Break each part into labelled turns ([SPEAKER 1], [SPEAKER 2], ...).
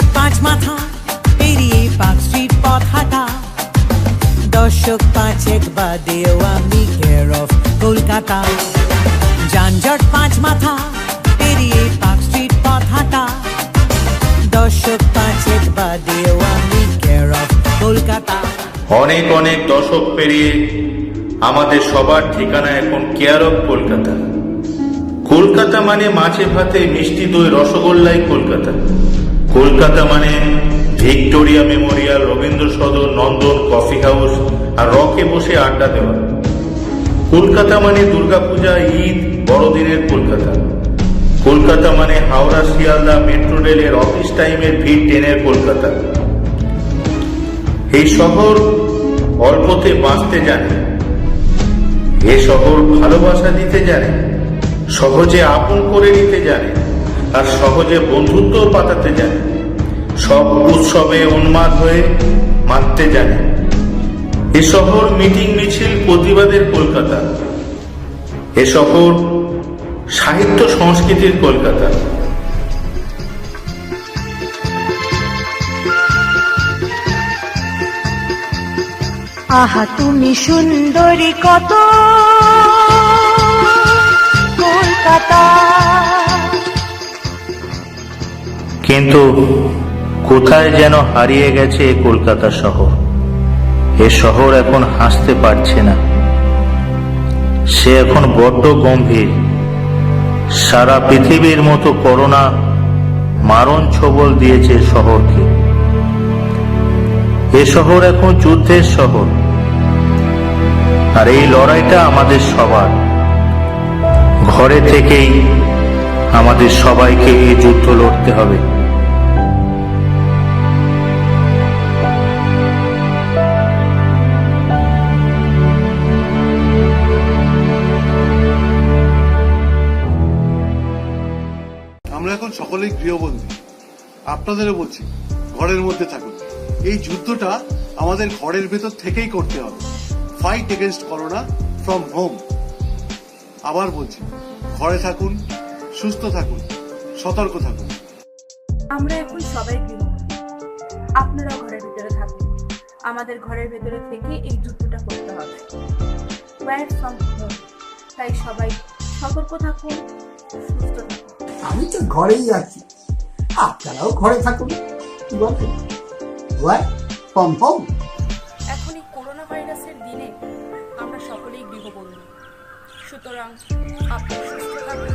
[SPEAKER 1] যানজট পাঁচ মাথা পেরিয়ে পার্ক স্ট্রিট পথ হাঁটা, দর্শক পাঁচেক বাদেও আমি কেয়ার অফ কলকাতা। যানজট পাঁচ মাথা পেরিয়ে পার্ক স্ট্রিট পথ হাঁটা, দর্শক পাঁচেক বাদেও আমি কেয়ার অফ কলকাতা।
[SPEAKER 2] অনেক অনেক দশক পেরিয়ে আমাদের সবার ঠিকানা এখন কেয়ার অফ কলকাতা। কলকাতা মানে মাছে ভাতে মিষ্টি দই রসগোল্লাই কলকাতা। কলকাতা মানে ভিক্টোরিয়া মেমোরিয়াল, রবীন্দ্র সদন, নন্দন, কফি হাউস আর রকে বসে আড্ডা দেওয়া। কলকাতা মানে দুর্গাপূজা, ঈদ, বড়দিনের কলকাতা। কলকাতা মানে হাওড়া শিয়ালদা মেট্রো রেলের অফিস টাইমের ভিড়, ট্রেনের কলকাতা। এই শহর অল্পতে বাঁচতে জানে, এ শহর ভালোবাসা দিতে জানে, সহজে আপন করে নিতে জানে, আর সহজে বন্ধুত্ব পাতাতে জানে। সব উৎসবে উন্মাদ হয়ে মাততে জানে। এ শহর মিটিং মিছিল প্রতিবাদের কলকাতা। এ শহর সাহিত্য সংস্কৃতির কলকাতা।
[SPEAKER 3] আহা তুমি সুন্দরী কত কলকাতা।
[SPEAKER 2] কিন্তু কোথায় যেন হারিয়ে গেছে কলকাতা শহর। এ শহর এখন হাসতে পারছে না, সে এখন বড্ড গম্ভীর। সারা পৃথিবীর মতো করোনা মারণ ছোবল দিয়েছে শহরকে। এ শহর এখন যুদ্ধের শহর, আর এই লড়াইটা আমাদের সবার। ঘরে থেকেই আমাদের সবাইকে এই যুদ্ধ লড়তে হবে।
[SPEAKER 4] আমরা এখন সকলেই গৃহবন্দী। আপনাদেরও বলছি, ঘরের মধ্যে থাকুন। এই যুদ্ধটা আমাদের ঘরের ভেতর থেকেই করতে হবে। Fight against corona from home. আবার বলছি, ঘরে থাকুন, সুস্থ থাকুন, সতর্ক থাকুন।
[SPEAKER 5] আমরা এখন সবাই গৃহবন্দী, আপনারা ঘরের ভিতরে থাকুন। আমাদের ঘরের ভেতরে থেকে এই যুদ্ধটা করতে হবে। Work from home. তাই সবাই সতর্ক থাকুন, সুস্থ থাকুন।
[SPEAKER 6] আমি তো ঘরেই আছি, আপনারাও ঘরে থাকুন। কি বলেন? Work from home.
[SPEAKER 5] এখন এই করোনা ভাইরাসের দিনে আমরা সকলেই গৃহবন্দী। সুতরাং আপনারা সুস্থ থাকুন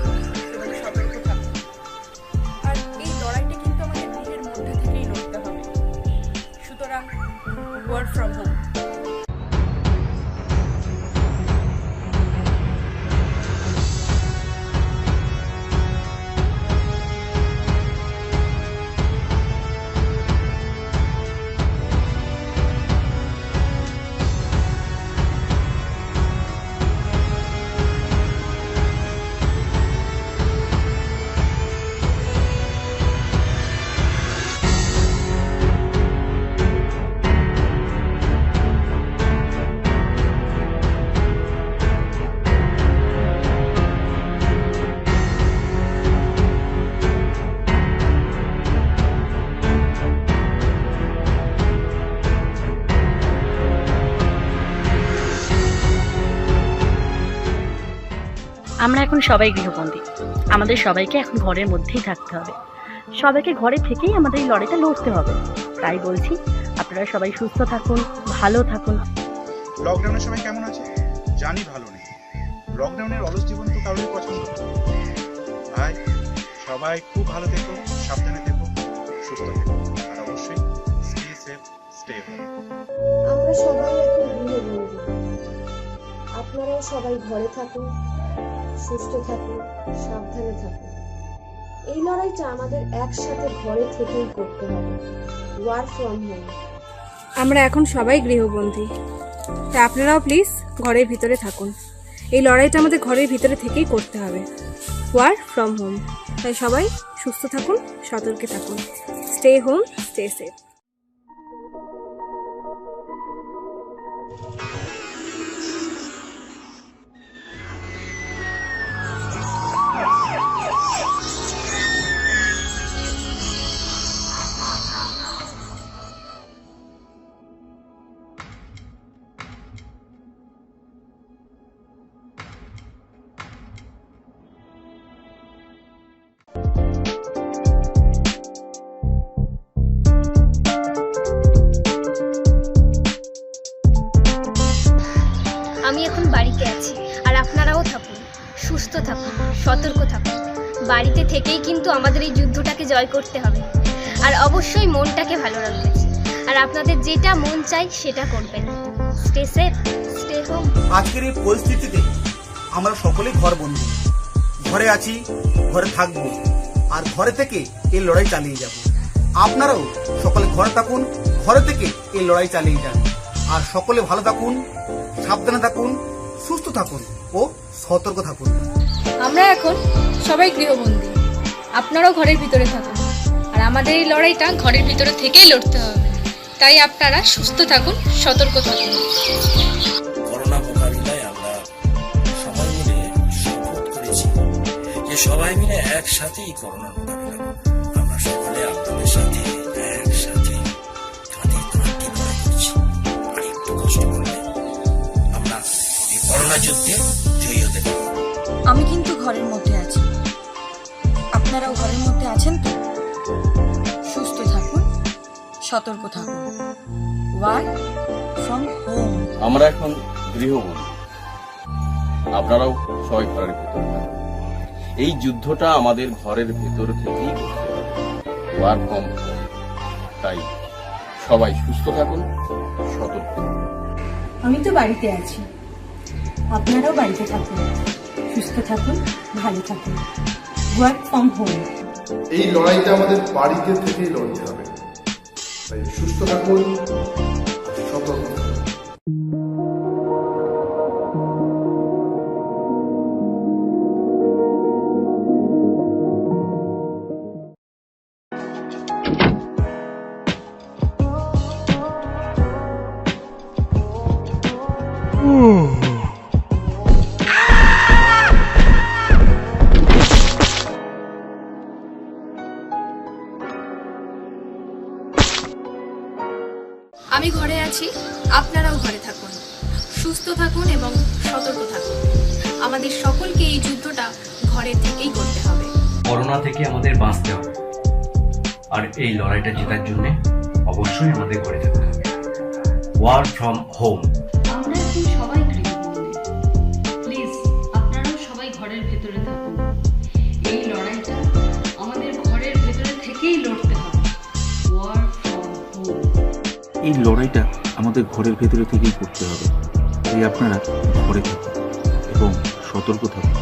[SPEAKER 5] এবং সতর্ক থাকুন। আর এই লড়াইটা কিন্তু আমাদের গৃহের মধ্যে থেকেই লড়তে হবে। সুতরাং ওয়ার্ক ফ্রম হোম।
[SPEAKER 7] আমরা এখন সবাই গৃহবন্দী, আমাদের সবাইকে এখন ঘরের মধ্যেই থাকতে হবে। সবাইকে ঘরে থেকেই আমাদের এই লড়াইটা লড়তে হবে। তাই বলছি, আপনারা সবাই সুস্থ থাকুন, ভালো থাকুন।
[SPEAKER 8] লকডাউনের সময় কেমন আছে জানি, ভালো নেই। লকডাউনের অলস জীবন তো কারোরই পছন্দ না। ভাই সবাই খুব ভালো থেকো, সাবধানে থেকো, সুস্থ থেকো, আর অবশ্যই স্টে সেফ, স্টে হোম।
[SPEAKER 9] আমরা সবাই এখন গৃহবন্দী, আপনারাও সবাই ঘরে থাকুন, সুস্থ থাকুন, সাবধানে থাকুন। এই লড়াইটা আমাদের একসাথে ঘরে থেকেই করতে হবে। Work from home.
[SPEAKER 5] আমরা এখন সবাই গৃহবন্দী, তাই আপনারাও প্লিজ ঘরের ভিতরে থাকুন। এই লড়াইটা আমাদের ঘরের ভিতরে থেকেই করতে হবে। Work from home. তাই সবাই সুস্থ থাকুন, সতর্কে থাকুন। Stay home, stay safe.
[SPEAKER 10] থাকুন, সতর্ক থাকুন। বাড়িতে থেকেই কিন্তু আমাদের এই যুদ্ধটাকে জয় করতে হবে। আর অবশ্যই মনটাকে ভালো রাখবেন। আর আপনাদের যেটা মন চাই সেটা করবেন। Stay safe, stay home.
[SPEAKER 11] আজকের এই পরিস্থিতিতে আমরা সকলেই ঘরবন্দি। ঘরে আছি, ঘরে থাকবো, আর ঘরে থেকে এই লড়াই চালিয়ে যাব। আপনারাও সকলে ঘরে থাকুন, ঘরে থেকে এই লড়াই চালিয়ে যান। আর সকলে ভালো থাকুন, সাবধানে থাকুন, সুস্থ থাকুন ও সতর্ক থাকুন।
[SPEAKER 5] আমরা এখন সবাই গৃহবন্দী, আপনারাও ঘরের ভিতরে থাকুন। আর আমাদের এই লড়াইটা ঘরের ভিতরে থেকেই লড়তে হবে। তাই আপনারা সুস্থ থাকুন, সতর্ক থাকুন।
[SPEAKER 12] করোনা মোকাবিলায় আমরা সবাই মিলে শপথ করেছি যে সবাই মিলে একসাথেই করোনার মোকাবিলা করব। আমরা সকলে আপনাদের সাথে একসাথে কাঁধে কাঁধ দিয়ে লড়াই করছি। আর একটু কষ্ট করলে আমরা এই করোনা যুদ্ধে জয়ী হতে পারব।
[SPEAKER 3] আমি কিন্তু ঘরের মধ্যে আছি, আপনারাও ঘরের মধ্যে আছেন তো? সুস্থ থাকুন, সতর্ক থাকুন। Work from home.
[SPEAKER 13] আমরা এখন গৃহবন্দী, আপনারাও সবাই ঘরের ভেতরে থাকুন। এই যুদ্ধটা আমাদের ঘরের ভেতর থেকেই করতে হবে, ওয়ার্ক ফ্রম হোম। তাই সবাই সুস্থ থাকুন, সতর্ক থাকুন।
[SPEAKER 3] আমি তো বাড়িতে আছি, আপনারাও বাড়িতে থাকুন, সুস্থ থাকুন, ভালো থাকুন। Work from home.
[SPEAKER 4] এই লড়াইটা আমাদের বাড়িতে থেকেই লড়তে হবে। তাই সুস্থ থাকুন, সতর্ক থাকুন।
[SPEAKER 5] আমি ঘরে আছি, আপনারাও ঘরে থাকুন, সুস্থ থাকুন এবং সতর্ক থাকুন। আমাদের সকলকে এই যুদ্ধটা ঘরের থেকেই করতে হবে।
[SPEAKER 12] করোনা থেকে আমাদের বাঁচতে হবে, আর এই লড়াইটা জেতার জন্য অবশ্যই আমাদের ঘরে থাকতে হবে। Work from home.
[SPEAKER 7] আমরা এখন সবাই গৃহবন্দী, প্লিজ আপনারাও সবাই ঘরের ভেতরে থাকুন। এই লড়াইটা আমাদের ঘরের ভেতরে থেকেই লড়তে হবে। Work from home.
[SPEAKER 2] এই লড়াইটা আমাদের ঘরের ভেতরে থেকেই করতে হবে। তাই আপনারা ঘরে থাকুন এবং সতর্ক থাকুন।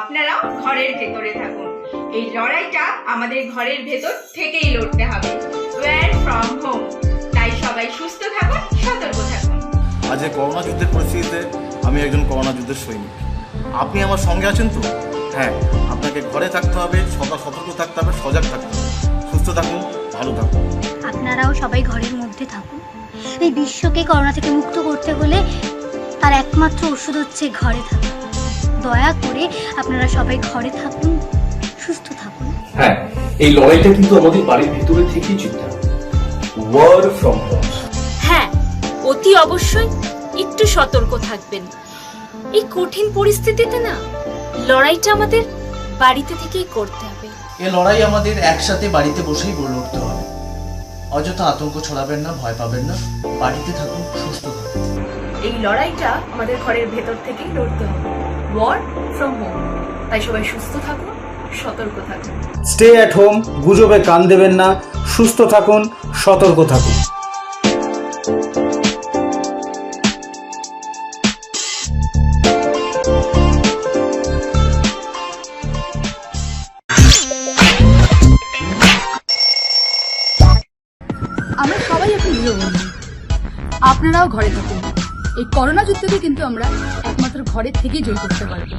[SPEAKER 5] আপনারাও ঘরের ভেতরে থাকুন। এই লড়াইটা আমাদের ঘরের ভেতর থেকেই লড়তে হবে। Work from home. তাই সবাই সুস্থ থাকুন, সতর্ক থাকুন।
[SPEAKER 11] আজ এই করোনা যুদ্ধের পরিস্থিতিতে আমি একজন করোনা যুদ্ধের সৈনিক। আপনি আমার সঙ্গে আছেন তো? হ্যাঁ, আপনাকে ঘরে থাকতে হবে, সদা সতর্ক থাকতে হবে, সজাগ থাকতে হবে। সুস্থ থাকুন, ভালো থাকুন।
[SPEAKER 10] আপনারাও সবাই ঘরের মধ্যে থাকুন। এই বিশ্বকে করোনা থেকে মুক্ত করতে হলে তার একমাত্র ওষুধ হচ্ছে ঘরে থাকা। দয়া করে আপনারা সবাই ঘরে থাকুন, সুস্থ থাকুন।
[SPEAKER 12] হ্যাঁ, এই লড়াইটা কিন্তু আমাদের বাড়ির ভিতরে থেকেই জিততে হবে। Work from home.
[SPEAKER 5] হ্যাঁ, অতি অবশ্যই একটু সতর্ক থাকবেন। এই কঠিন পরিস্থিতিতে না, লড়াইটা আমাদের বাড়িতে থেকেই করতে হবে।
[SPEAKER 14] এ লড়াই আমাদের একসাথে বাড়িতে বসেই লড়তে হবে। অযথা আতঙ্ক ছড়াবেন না, ভয় পাবেন না, বাড়িতে থাকুন, সুস্থ থাকুন।
[SPEAKER 5] এই লড়াইটা আমাদের ঘরের ভেতর থেকেই লড়তে হবে। War from home. তাই সবাই সুস্থ থাকুন, সতর্ক থাকুন।
[SPEAKER 11] স্টে অ্যাট হোম, গুজবে কান দেবেন না, সুস্থ থাকুন, সতর্ক থাকুন।
[SPEAKER 5] আমরা সবাই এখন গৃহবন্দী। আপনারাও ঘরে থাকুন। এই করোনা যুদ্ধকে কিন্তু আমরা একমাত্র ঘরের থেকেই জয় করতে পারব।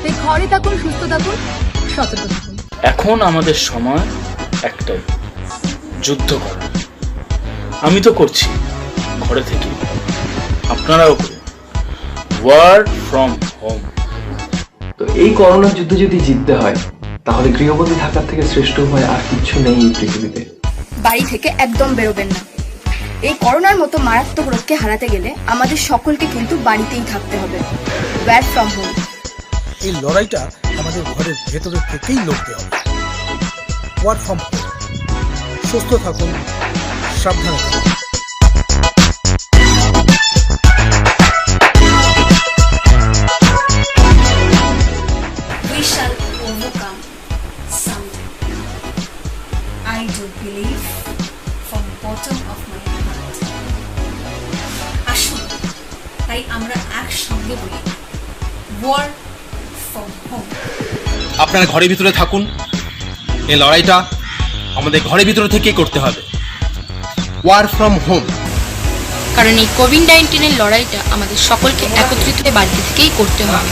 [SPEAKER 5] তাই ঘরে থাকুন, সুস্থ থাকুন, সতর্ক থাকুন।
[SPEAKER 15] এখন আমাদের সময় একটাই, যুদ্ধ করা। আমি তো করছি ঘরে থেকে, আপনারাও করুন। Work from home.
[SPEAKER 16] তো এই করোনা যুদ্ধ যদি জিততে হয়, তাহলে গৃহবন্দী থাকার থেকে শ্রেষ্ঠ উপায় আর কিছু নেই এই পৃথিবীতে।
[SPEAKER 3] বাড়ি থেকে একদম বেরোবেন না। এই করোনার মতো মারাত্মক রোগকে হারাতে গেলে আমাদের সকলকে কিন্তু বাড়িতেই থাকতে হবে। Work from home.
[SPEAKER 11] এই লড়াইটা আমাদের ঘরের ভেতরে থেকেই লড়তে হবে। Work from home. সুস্থ থাকুন, সাবধানে থাকুন।
[SPEAKER 3] We shall overcome someday. I do believe from bottom of my heart. আসুন, তাই আমরা একসঙ্গে বলি, ওয়ার্ক ফ্রম হোম।
[SPEAKER 11] আপনারা ঘরের ভিতরে থাকুন। এই লড়াইটা আমাদের ঘরের ভিতরে থেকেই করতে হবে। Work from home.
[SPEAKER 5] কারণ এই কোভিড-19 লড়াইটা আমাদের সকলকে একত্রিত হয়ে বাড়িতে থেকেই করতে হবে।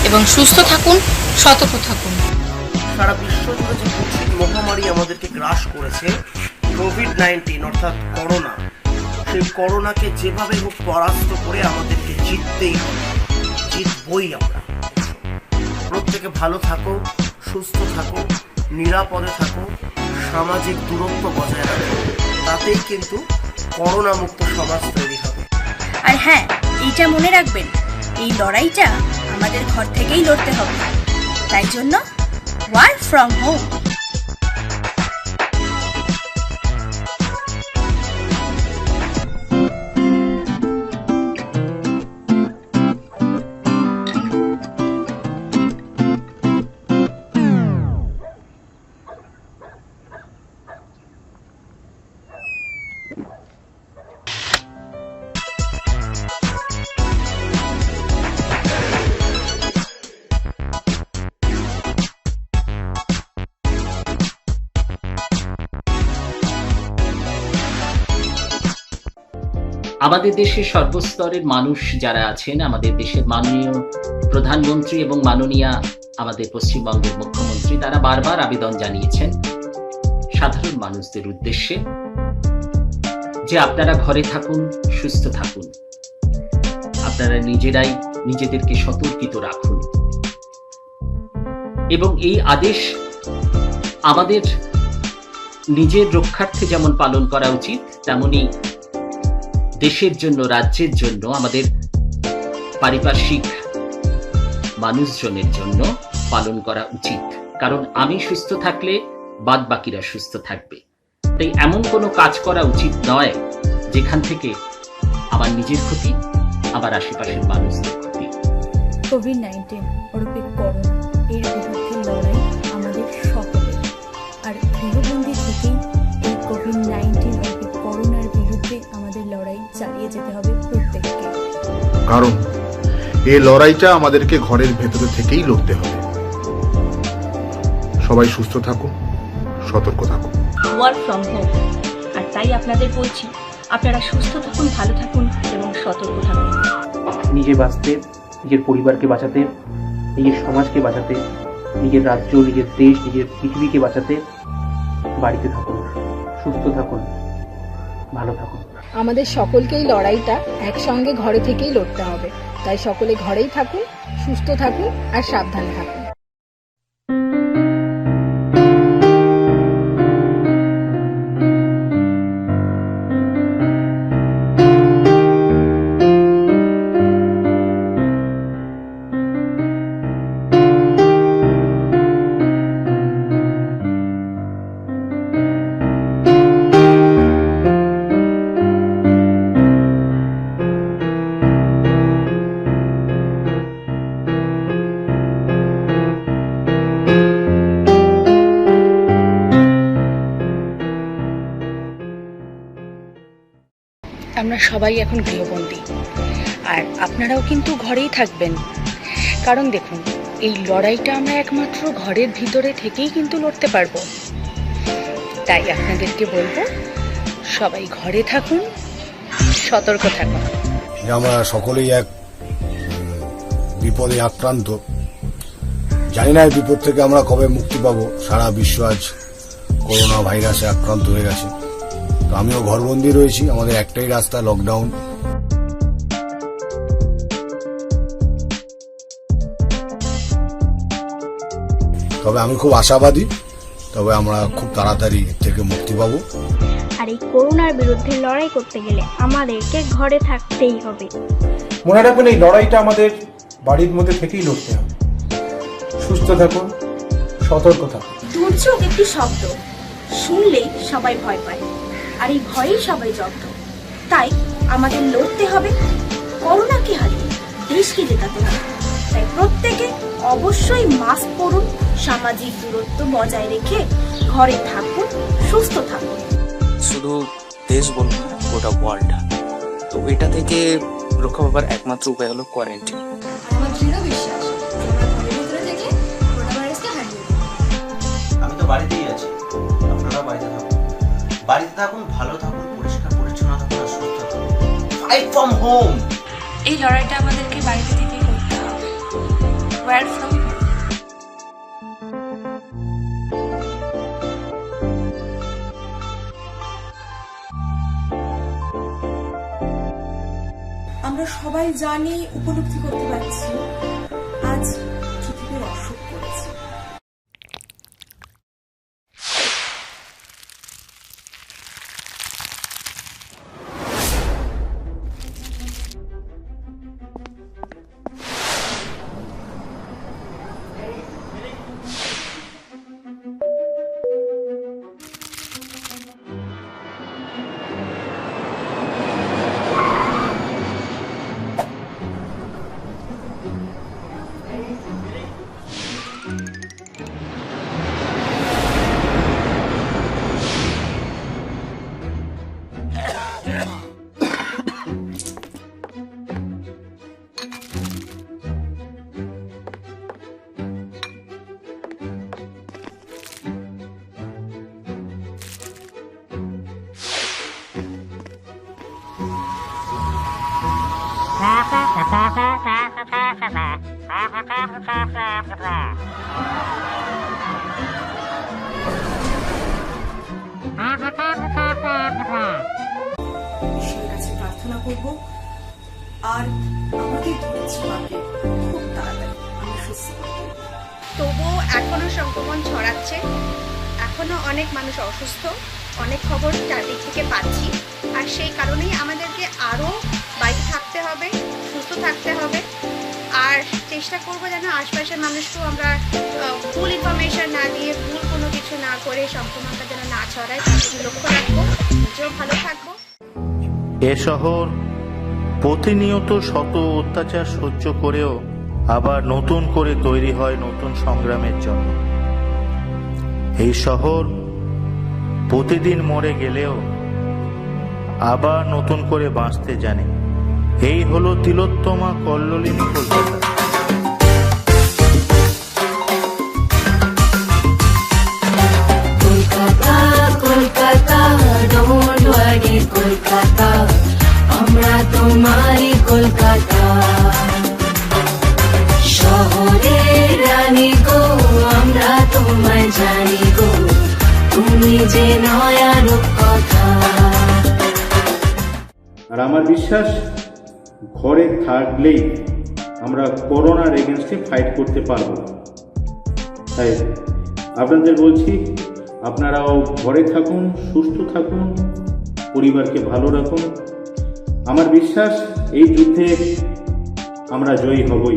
[SPEAKER 5] এবং সুস্থ থাকুন, সতর্ক থাকুন।
[SPEAKER 11] সারা বিশ্ব জুড়ে যে কঠিন মহামারী আমাদেরকে গ্রাস করেছে, কোভিড-19 অর্থাৎ করোনা, সেই করোনাকে যেভাবে হোক পরাস্ত করে আমাদেরকে জিততেই হবে। জিতবই আমরা। প্রত্যেকে ভালো থাকো, সুস্থ থাকো, নিরাপদে থাকো, সামাজিক দূরত্ব বজায় রাখো। তাতেই কিন্তু করোনা মুক্ত সমাজ তৈরি হবে।
[SPEAKER 3] আর হ্যাঁ, এইটা মনে রাখবেন, এই লড়াইটা আমাদের ঘর থেকেই লড়তে হবে। তাই জন্য ওয়ার্ক ফ্রম হোম।
[SPEAKER 17] আমাদের দেশের সর্বস্তরের মানুষ যারা আছেন, আমাদের দেশের মাননীয় প্রধানমন্ত্রী এবং মাননীয়া আমাদের পশ্চিমবঙ্গের মুখ্যমন্ত্রী, তারা বারবার আবেদন জানিয়েছেন সাধারণ মানুষদের উদ্দেশ্যে যে আপনারা ঘরে থাকুন, সুস্থ থাকুন, আপনারা নিজেরাই নিজেদেরকে সতর্কিত রাখুন। এবং এই আদেশ আমাদের নিজের রক্ষার্থে যেমন পালন করা উচিত, তেমনি দেশের জন্য, রাজ্যের জন্য, আমাদের পারিপার্শ্বিক মানুষজনের জন্য পালন করা উচিত। কারণ আমি সুস্থ থাকলে বাদ বাকিরা সুস্থ থাকবে। তাই এমন কোনো কাজ করা উচিত নয় যেখান থেকে আমার নিজের ক্ষতি, আমার আশেপাশের মানুষদের ক্ষতি।
[SPEAKER 5] কোভিড-19 ওরূপে করোনা, এর বিরুদ্ধে লড়াই আমাদের সকলের। আর গৃহবন্দী থেকেই এই কোভিড-19 ওরূপে করোনার বিরুদ্ধে আমাদের লড়াই চালিয়ে যেতে হবে প্রত্যেককে।
[SPEAKER 2] কারণ এই লড়াইটা আমাদেরকে ঘরের ভেতরে থেকেই লড়তে হবে। সবাই সুস্থ থাকুন, সতর্ক থাকুন।
[SPEAKER 3] Work from home. আর তাই আপনাদের বলছি, আপনারা সুস্থ থাকুন, ভালো থাকুন এবং সতর্ক থাকুন।
[SPEAKER 15] নিজে বাঁচতে, নিজের পরিবারকে বাঁচাতে, নিজের সমাজকে বাঁচাতে
[SPEAKER 18] নিজের রাজ্য, নিজের দেশ, নিজের পৃথিবীকে বাঁচাতে বাড়িতে থাকুন, সুস্থ থাকুন, ভালো থাকুন।
[SPEAKER 5] আমাদের সকলকেই লড়াইটা একসঙ্গে ঘরে থেকেই লড়তে হবে। তাই সকলে ঘরেই থাকুন, সুস্থ থাকুন আর সাবধানে থাকুন।
[SPEAKER 19] আমরা সবাই এখন গৃহবন্দী, আর আপনারাও কিন্তু ঘরেই থাকবেন। কারণ দেখুন, এই লড়াইটা আমরা একমাত্র ঘরের ভিতরে থেকেই কিন্তু লড়তে পারবো। তাই আপনাদেরকে বলবো, সবাই ঘরে থাকুন, সতর্ক থাকুন।
[SPEAKER 20] আমরা সকলেই এক বিপদে আক্রান্ত। জানি না এই বিপদ থেকে আমরা কবে মুক্তি পাবো। সারা বিশ্ব আজ করোনা ভাইরাসে আক্রান্ত হয়ে গেছে। তো আমিও ঘরবন্দি রয়েছি। আমাদের একটাই রাস্তা, লকডাউন। তবে আমি খুব আশাবাদী, তবে আমরা খুব তাড়াতাড়ি এর থেকে মুক্তি পাবো।
[SPEAKER 10] আর এই করোনার বিরুদ্ধে লড়াই করতে গেলে আমাদেরকে ঘরে থাকতেই হবে।
[SPEAKER 8] মনে রাখবেন, এই লড়াইটা আমাদের বাড়ির মধ্যে থেকেই লড়তে হবে। সুস্থ থাকুন, সতর্ক থাকুন।
[SPEAKER 3] দুর্যোগ একটি শব্দ, শুনলেই সবাই ভয় পায়, আর এই ভয়েই সবাই জব্দ। তাই আমাদের লড়তে হবে, করোনাকে হারিয়ে দেশকে জেতাতে হবে। তাই প্রত্যেকে অবশ্যই মাস্ক পরুন, সামাজিক দূরত্ব বজায় রেখে ঘরে থাকুন, সুস্থ থাকুন।
[SPEAKER 21] শুধু দেশ বলবো না, গোটা ওয়ার্ল্ড। তো এটা থেকে রক্ষা পাবার একমাত্র উপায় হলো কোয়ারেন্টাইন।
[SPEAKER 3] আমার দৃঢ় বিশ্বাস আমরা ঘরের ভিতরে থেকে করোনা ভাইরাসকে হারিয়ে দেব।
[SPEAKER 14] আমি তো বাড়িতেই আছি, আপনারা বাড়িতে থাকুন। বাড়িতে থাকুন, ভালো থাকুন, পরিষ্কার পরিচ্ছন্ন থাকুন আর সুস্থ থাকুন। Fight from home.
[SPEAKER 5] এই লড়াইটা আমাদেরকে বাড়িতে থেকেই করতে হবে। War from home.
[SPEAKER 3] আমরা সবাই জানি, উপলব্ধি করতে পারছি, আজ পৃথিবীর অসুখ করেছে। ঈশ্বরের কাছে প্রার্থনা করব, আর আমাদের ছোঁয়াকে খুব তাড়াতাড়ি আমরা সুস্থ করব।
[SPEAKER 5] তবুও এখনো সংক্রমণ ছড়াচ্ছে, এখনো অনেক মানুষ অসুস্থ, অনেক খবর চারদিক থেকে পাচ্ছি। আর সেই কারণেই আমাদেরকে আরও বাড়িতে থাকতে হবে, সুস্থ থাকতে হবে, আর চেষ্টা করবো যেন আশপাশের মানুষকেও আমরা ভুল ইনফরমেশন না দিয়ে, ভুল কোনো কিছু না করে সংক্রমণটা যেন না ছড়ায় তার দিকে লক্ষ্য রাখবো, নিজেও ভালো থাকবো।
[SPEAKER 2] এ শহর প্রতিনিয়ত শত অত্যাচার সহ্য করেও আবার নতুন করে তৈরি হয় নতুন সংগ্রামের জন্য। এই শহর প্রতিদিন মরে গেলেও আবার নতুন করে বাঁচতে জানে। এই হলো তিলোত্তমা কল্লোলিনী কলকাতা।
[SPEAKER 22] কলকাতা কলকাতা ডোন্ট ওয়ারি কলকাতা, আমরা তোমারই কলকাতা। শহরের রানী গো যে নয়া রূপকথা।
[SPEAKER 2] আর আমার বিশ্বাস ঘরে থাকলেই আমরা করোনার এগেনস্টে ফাইট করতে পারবো। তাই আপনাদের বলছি, আপনারাও ঘরে থাকুন, সুস্থ থাকুন, পরিবারকে ভালো রাখুন। আমার বিশ্বাস এই যুদ্ধে আমরা জয়ী হবই।